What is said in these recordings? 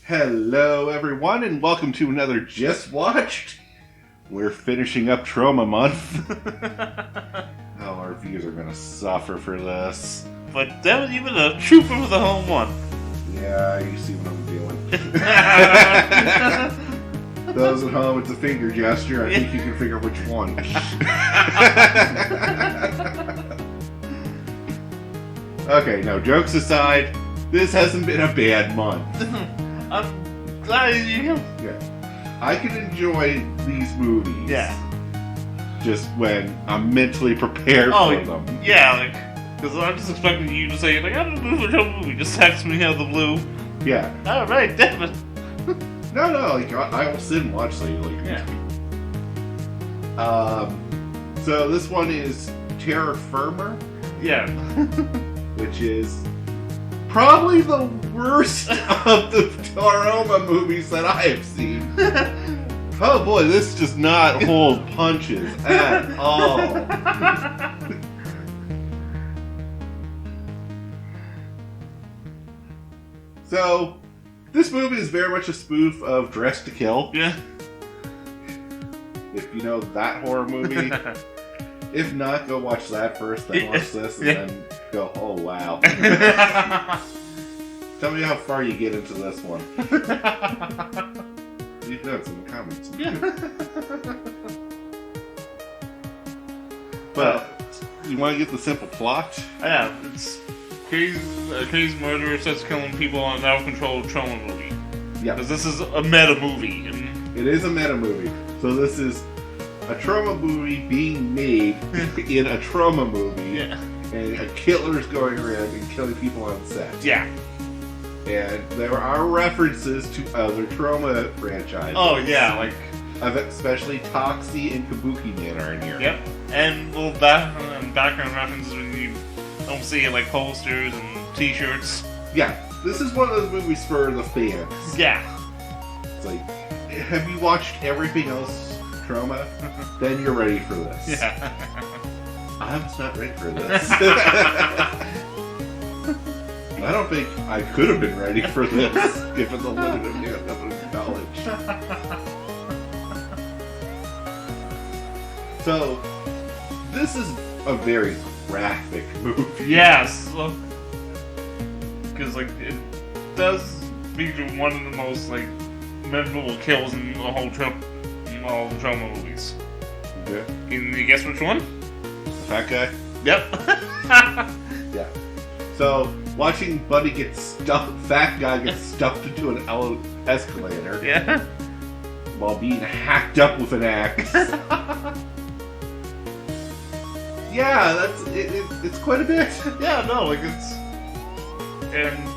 Hello, everyone, and welcome to another Just Watched. We're finishing up Troma month. Oh, our viewers are going to suffer for this. But that was even a trooper with a home one. Yeah, you see what I'm doing. Those at home, it's a finger gesture. I think you can figure which one. Okay, no, jokes aside, this hasn't been a bad month. I'm glad you. Yeah. I can enjoy these movies. Yeah. Just when I'm mentally prepared for them. Yeah, because I'm just expecting you to say, I'm in the movie. Just text me out of the blue. Yeah. Alright, damn it. No, I will sit and watch lately. Yeah. So this one is Terra Firma. Yeah. Which is probably the worst of the Troma movies that I have seen. Oh boy, this does not hold punches at all. So, this movie is very much a spoof of Dress to Kill. Yeah. If you know that horror movie. If not, go watch that first, then watch this, and then go, oh wow. Tell me how far you get into this one. Leave notes in the comments. But, you want to get the simple plot? Yeah, it's a crazy murderer starts killing people on an out-of-control Troma movie. Yeah. Because this is a meta movie. It is a meta movie. So this is a Troma movie being made in a Troma movie. Yeah. And a killer's going around and killing people on set. Yeah. And there are references to other Troma franchises. Oh, yeah, especially Toxie and Kabuki Man are in here. Yep. And little background references when you don't see it, like posters and t-shirts. Yeah. This is one of those movies for the fans. Yeah. It's like, have you watched everything else Troma? Then you're ready for this. Yeah. I'm not ready for this. I don't think I could have been ready for this, given the limited knowledge. So, this is a very graphic movie. Yes. Because, it does feature one of the most, memorable kills in the whole all the Troma movies. Okay. Can you guess which one? The fat guy? Yep. Yeah. So, watching Buddy fat guy get stuffed into an escalator. Yeah. While being hacked up with an axe. Yeah, it's quite a bit. Yeah, no, and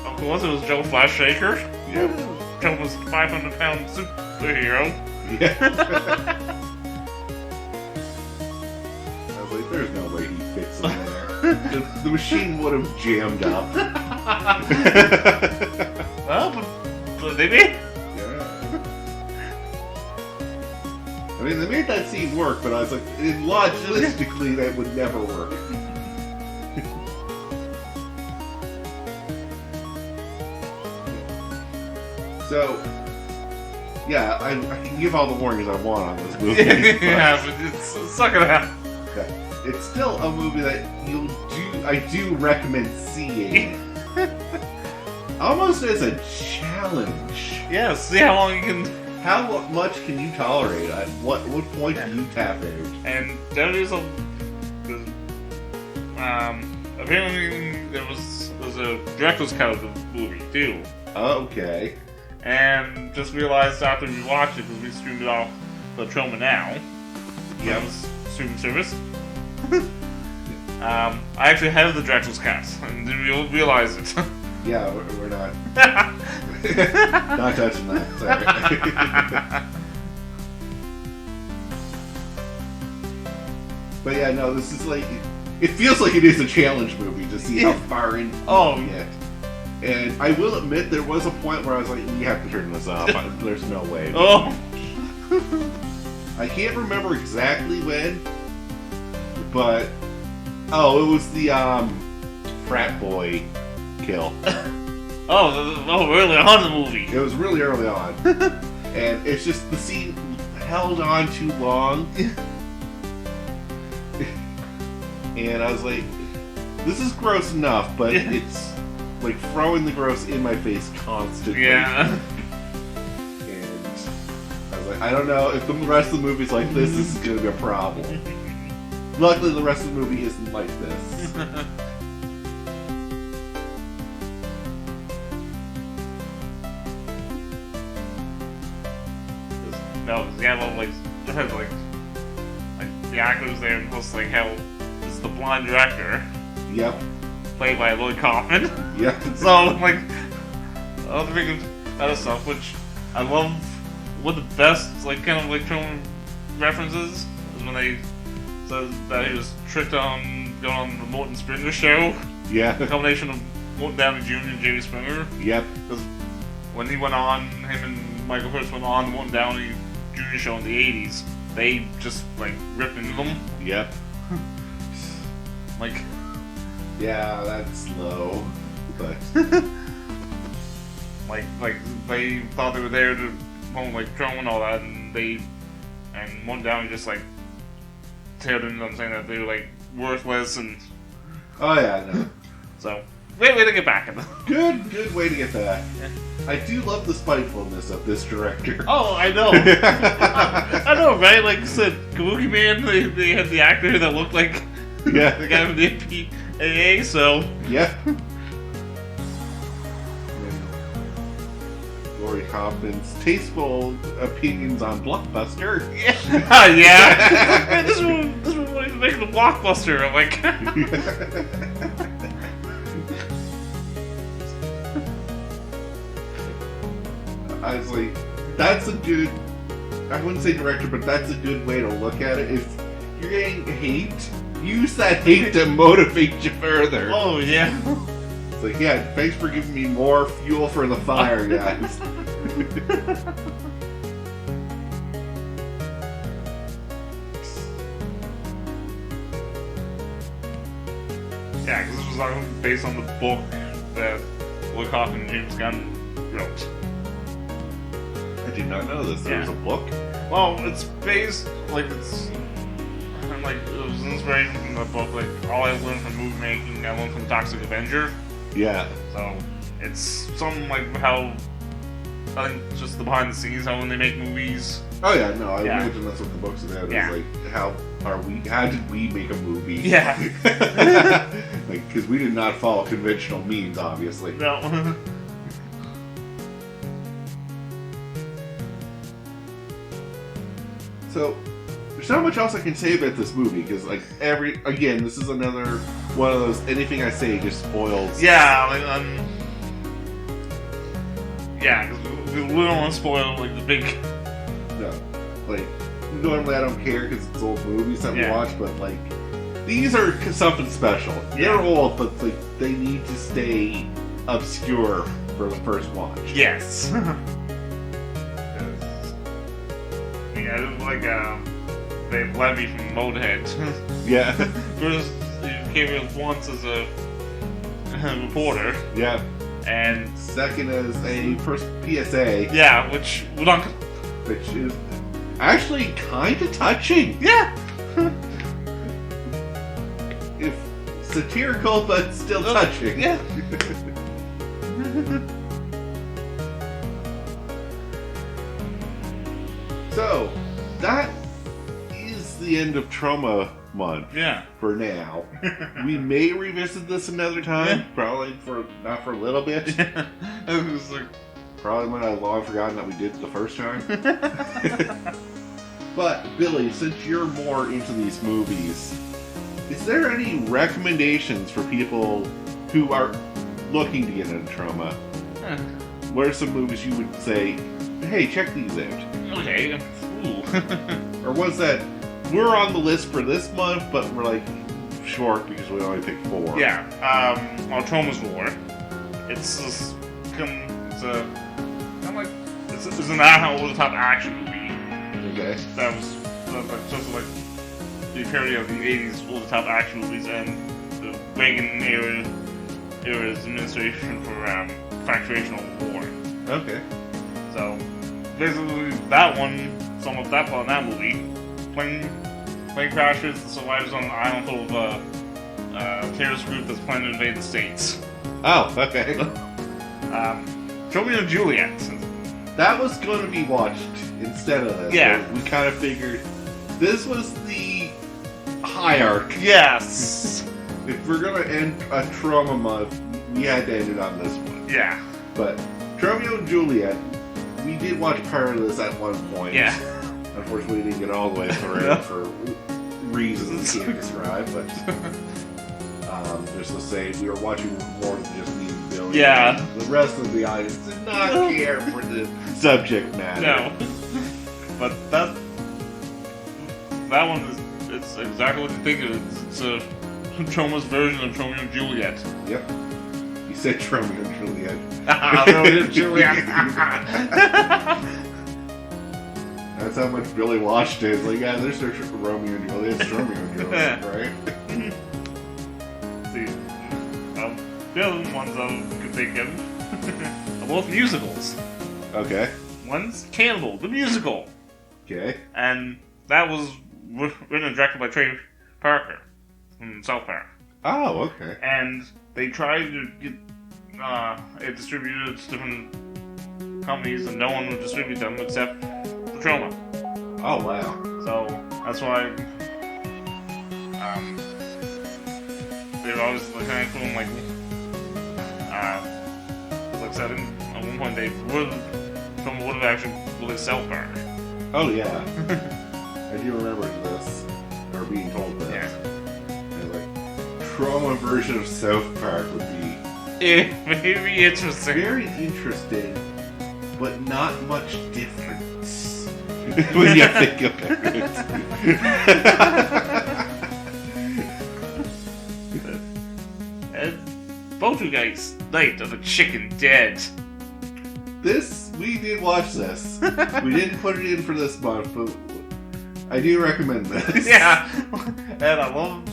of course it was Joe Flash Shaker. Yep. Joe was 500-pound superhero. Yeah. I was like, there's no way he fits in there. The machine would have jammed up. Well, but maybe. Yeah. I mean, they made that scene work, but I was like, logistically, that would never work. So, yeah, I can give all the warnings I want on this movie. Yeah, but it's not gonna happen. Okay. It's still a movie that I do recommend seeing. Almost as a challenge. Yeah, see how long you can. How much can you tolerate? At what point do you tap out? And there is apparently there's a director's cut of the movie too. Okay. And just realized after we watched it, because we streamed it off the Troma Now. Yep. Streaming service. I actually have the director's cut and didn't realize it. Yeah, we're not. Not touching that. Sorry. But yeah, no, this is it feels like it is a challenge movie to see how far in you can get. And I will admit, there was a point where I was like, we have to turn this off. There's no way. Oh. I can't remember exactly when, but it was the frat boy kill. Early on in the movie. It was really early on. And it's just the scene held on too long. And I was like, this is gross enough, but it's like throwing the gross in my face constantly. Yeah. And I was like, I don't know if the rest of the movie's like this is going to be a problem. Luckily, the rest of the movie isn't like this. No, because yeah, well, like the actors there, plus like how it's the blind director, Yep. played by Lloyd Kaufman. Yep. So like, other thing other stuff, which I love. One of the best, like kind of like Troma references is when they said that he was tricked on going on the Morton Springer show. Yeah. The combination of Morton Downey Jr. and Jerry Springer. Yep. Because when he went on, him and Michael Hurst went on the Morton Downey Jr. show in the 80s, they just like ripped into them. Yep. Like, yeah, that's low, but like they thought they were there to home like Troma and all that, and Morton Downey just like tailed into them saying that they were like worthless, and oh yeah, no. So way to get back at them. Good way to get back. Yeah. I do love the spitefulness of this director. Oh, I know. I know, right? Like I said, Kabuki Man, they had the actor that looked like Yeah. the guy from the PAA, so Yeah. Lori Kaufman's tasteful opinions on Blockbuster. yeah. Yeah. Man, this one was making a blockbuster. I'm like, I was like, that's a good, I wouldn't say director, but that's a good way to look at it. If you're getting hate, use that hate to motivate you further. oh yeah. It's like, yeah, thanks for giving me more fuel for the fire, guys. Yeah, because this was based on the book that Lloyd Kaufman and James Gunn wrote. I did not know this. There was a book? Well, it's based like it was inspiration from the book. Like all I learned from movie making, I learned from Toxic Avenger. Yeah. So it's something like how I think just the behind the scenes, how when they make movies. Oh yeah, no, I imagine that's what the book's about. Yeah. It's like, how did we make a movie? Yeah. Like, because we did not follow conventional means, obviously. No. So, there's not much else I can say about this movie, because, like, again, this is another one of those, anything I say just spoils. Yeah, like, yeah, because we don't want to spoil, like, the big... No. Like, normally I don't care because it's old movies that we watch, but, like, these are something special. They're old, but, like, they need to stay obscure for the first watch. Yes. Yeah, it was like, Dave Levy from Motorhead. Yeah. First, he came in once as a reporter. Yeah. And second as a first PSA. Yeah, which is actually kind of touching. Yeah. If satirical, but still touching. Yeah. So, that is the end of Troma month. Yeah. For now. We may revisit this another time. Probably not for a little bit. It was like... Probably when I long forgotten that we did it the first time. But, Billy, since you're more into these movies, is there any recommendations for people who are looking to get into Troma? What are some movies you would say, hey, check these out? Okay. Ooh. Or was that, we're on the list for this month, but we're like short because we only picked 4. Yeah. Well, Troma's War. It's just, it's an over-the-top action movie. Okay. That was just like the parody of the 80s over-the-top action movies and the Reagan era's administration for facturational war. Okay. So basically, that one sum up that plot in that movie. Plane crashes. The survivors on an island full of terrorist group that's planning to invade the States. Oh, okay. Romeo and Juliet. That was going to be watched instead of this. Yeah. We kind of figured this was the hierarchy. Yes. If we're going to end a Troma month, we had to end it on this one. Yeah. But Romeo and Juliet, we did watch part of this at one point. Yeah. Unfortunately, we didn't get all the way through No. for reasons we can't describe, but just to say, we were watching more than just the building. Yeah. The rest of the audience did not care for the subject matter. No. But that one is it's exactly what you think it is. It's a Troma's version of Romeo and Juliet. Yep. You said Romeo and Juliet. Romeo and Juliet. That's how much Billy watched it. It's like, yeah, there's Romeo and Juliet. It's Romeo and Juliet, right? See, the other ones I could think of are both musicals. Okay. One's Cannibal, the musical. Okay. And that was written and directed by Trey Parker from South Park. Oh, okay. And they tried to get it distributed to different companies, and no one would distribute them except for Troma. Oh, wow. So that's why they were always kind of cool. Like I said, at one point Troma would have actually released South Park. Oh, yeah. I do remember this, or being told this. Yeah. And like, Troma version of South Park would be Very interesting. very interesting, but not much difference when you think about it. And Poltergeist, Night of the Chicken Dead. We did watch this. We didn't put it in for this month, but I do recommend this. Yeah, and I love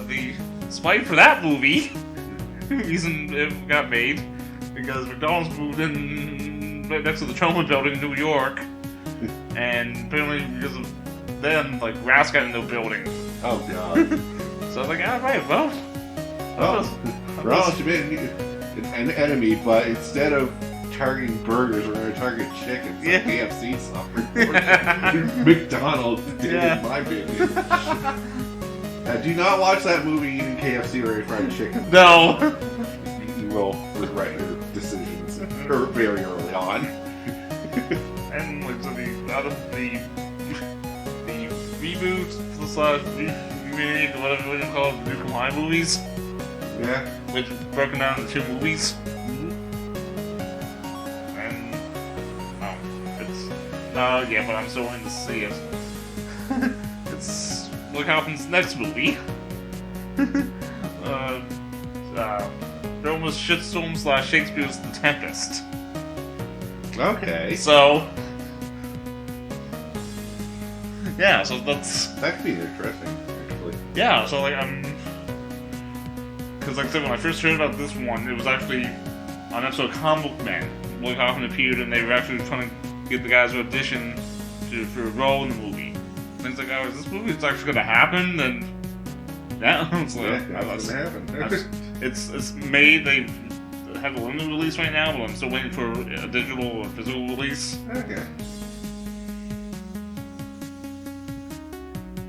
the spite for that movie. Reason it got made because McDonald's moved in right next to the Troma building in New York, and apparently because of them, like rats got in the building. Oh god. So I was like, right, well, Ronald should be an enemy, but instead of targeting burgers, we're going to target chickens. Yeah. KFC suffered. McDonald's did, in my opinion. Do not watch that movie eating KFC or fried chicken. No. You will regret your decisions very early on. And like so the reboot slash remake, whatever you call it, the New Kawaii movies. Yeah. Which broken down into 2 movies. And it's yeah, but I'm still wanting to see it. It's what happens next movie. Roma's Shitstorm / Shakespeare's The Tempest. Okay. So yeah, so that's That could be interesting, actually. yeah. So like because like I said, when I first heard about this one, it was actually on an episode of Comic Book Man. Willie Hoffman appeared, and they were actually trying to get the guys to audition for a role in the movie. And it's like, oh, is this movie is actually going to happen? And that was like, that's gonna happen. it's made. They have a limited release right now, but I'm still waiting for a digital or physical release. Okay.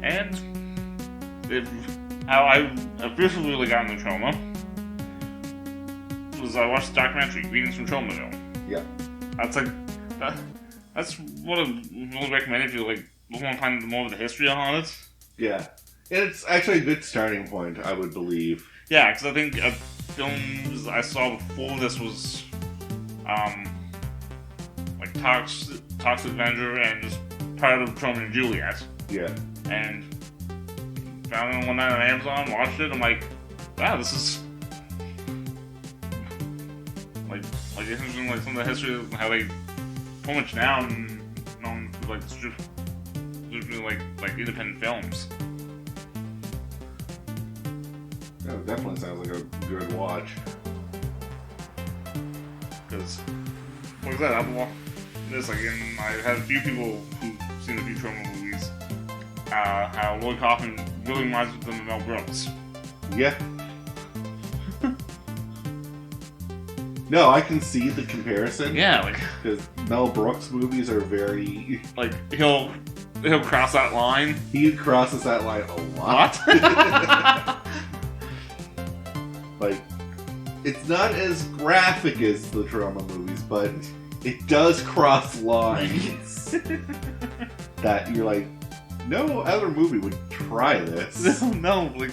And how I officially really got into Troma was I watched the documentary Greetings from Tromaville. Yeah. That's like that's what I really recommend if you like want to find more of the history on it. Yeah. And it's actually a good starting point, I would believe. Yeah, because I think films I saw before this was like Toxic Avenger and just part of Troma and Juliet. Yeah. And found it one night on Amazon, watched it, I'm like, wow, this is like interesting, like some of the history of how they pretty much now known for like like independent films. That definitely sounds like a good watch. because, like I said, I've watched this, like, and I've had a few people who've seen a few Troma movies, how Lloyd Kaufman really reminds them of Mel Brooks. Yeah. No, I can see the comparison. Yeah, like, because Mel Brooks movies are very like he'll cross that line. He crosses that line a lot. What? Like, it's not as graphic as the Troma movies, but it does cross lines that you're like, no other movie would try this. No, like.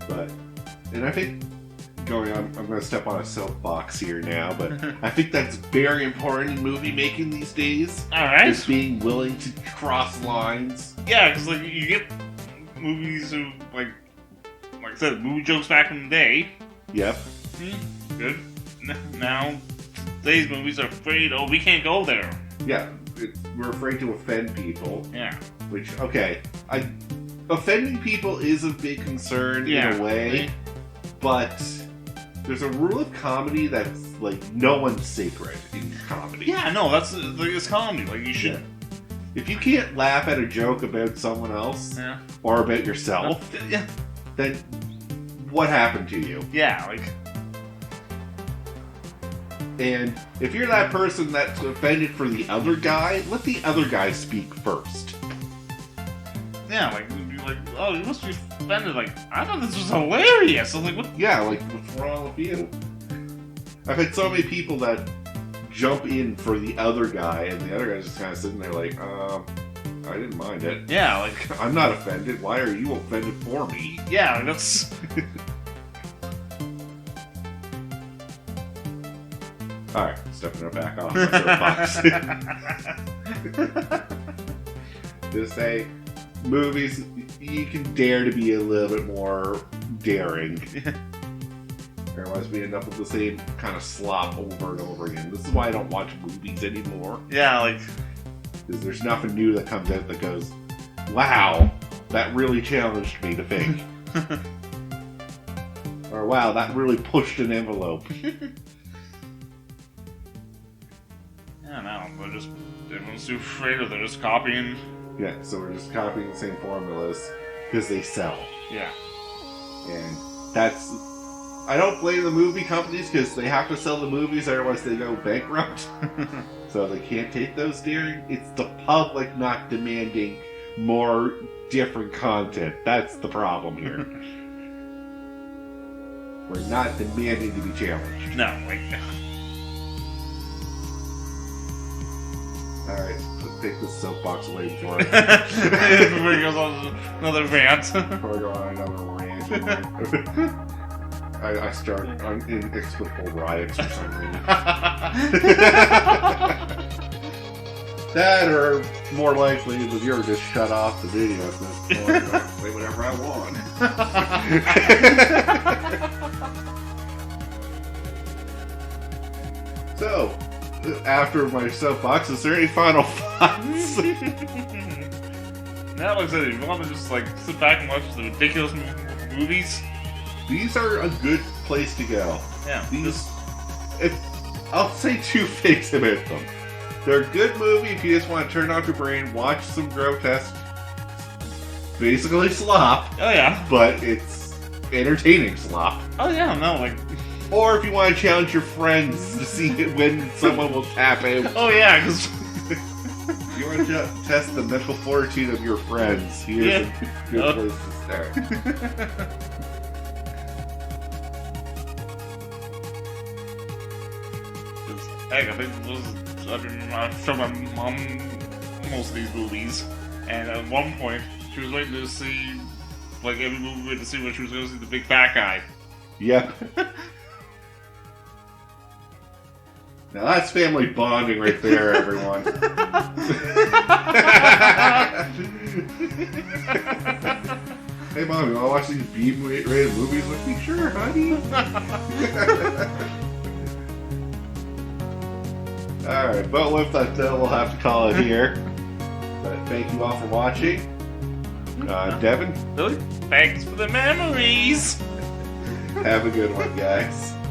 But, and I think, I'm going to step on a soapbox here now, but I think that's very important in movie making these days. Alright. Is being willing to cross lines. Yeah, because, like, you get movies who, like I said, movie jokes back in the day. Yep. Good. Now, today's movies are afraid, we can't go there. Yeah, we're afraid to offend people. Yeah. Which, okay, offending people is a big concern in a way, but there's a rule of comedy that's, like, no one's sacred in comedy. Yeah, no, that's, like, it's comedy. Like, you should... Yeah. If you can't laugh at a joke about someone else, or about yourself, then what happened to you? Yeah, like... And if you're that person that's offended for the other guy, let the other guy speak first. Yeah, like, you'd be like, oh, you must be offended. Like, I thought this was hilarious. I was like, what? Yeah, like, what's wrong with you? I've had so many people that jump in for the other guy, and the other guy's just kind of sitting there like, I didn't mind it. Yeah, like... I'm not offended. Why are you offended for me? Yeah, like, that's... Alright, stepping it back off my soapbox. Just say, movies, you can dare to be a little bit more daring. Otherwise, we end up with the same kind of slop over and over again. This is why I don't watch movies anymore. Yeah, like... Because there's nothing new that comes out that goes, wow, that really challenged me to think. Or, wow, that really pushed an envelope. Yeah, no, everyone's too afraid of it. They're just copying. Yeah, so we're just copying the same formulas because they sell. Yeah. And that's... I don't blame the movie companies because they have to sell the movies, otherwise they go bankrupt. So they can't take those daring. It's the public not demanding more different content. That's the problem here. We're not demanding to be challenged. No, like... Alright, let's take this soapbox away before he goes on another rant. Before I go on another rant. I start on inexplicable riots for some reason. That, or more likely, the viewer just shut off the video at this point. I'll say whatever I want. So, after my soapbox, is there any final thoughts? Now, like I said, if you want to just like sit back and watch the ridiculous movies, these are a good place to go. Yeah. I'll say two things about them. They're a good movie if you just want to turn off your brain, watch some grotesque, basically slop. Oh yeah. But it's entertaining slop. Oh yeah, no, like... Or if you want to challenge your friends to see when someone will tap out. Oh yeah, because... You want to test the mental fortitude of your friends, here's a good place to start. Heck, I think I've shown my mom most of these movies, and at one point, she was waiting to see, like, every movie to see when she was going to see the big fat guy. Yep. Now that's family bonding right there, everyone. Hey Mom, you want to watch these B-rated movies with me? Sure, honey. Alright, but with that said, we'll have to call it here. But thank you all for watching. Devin? Really? Thanks for the memories! Have a good one, guys.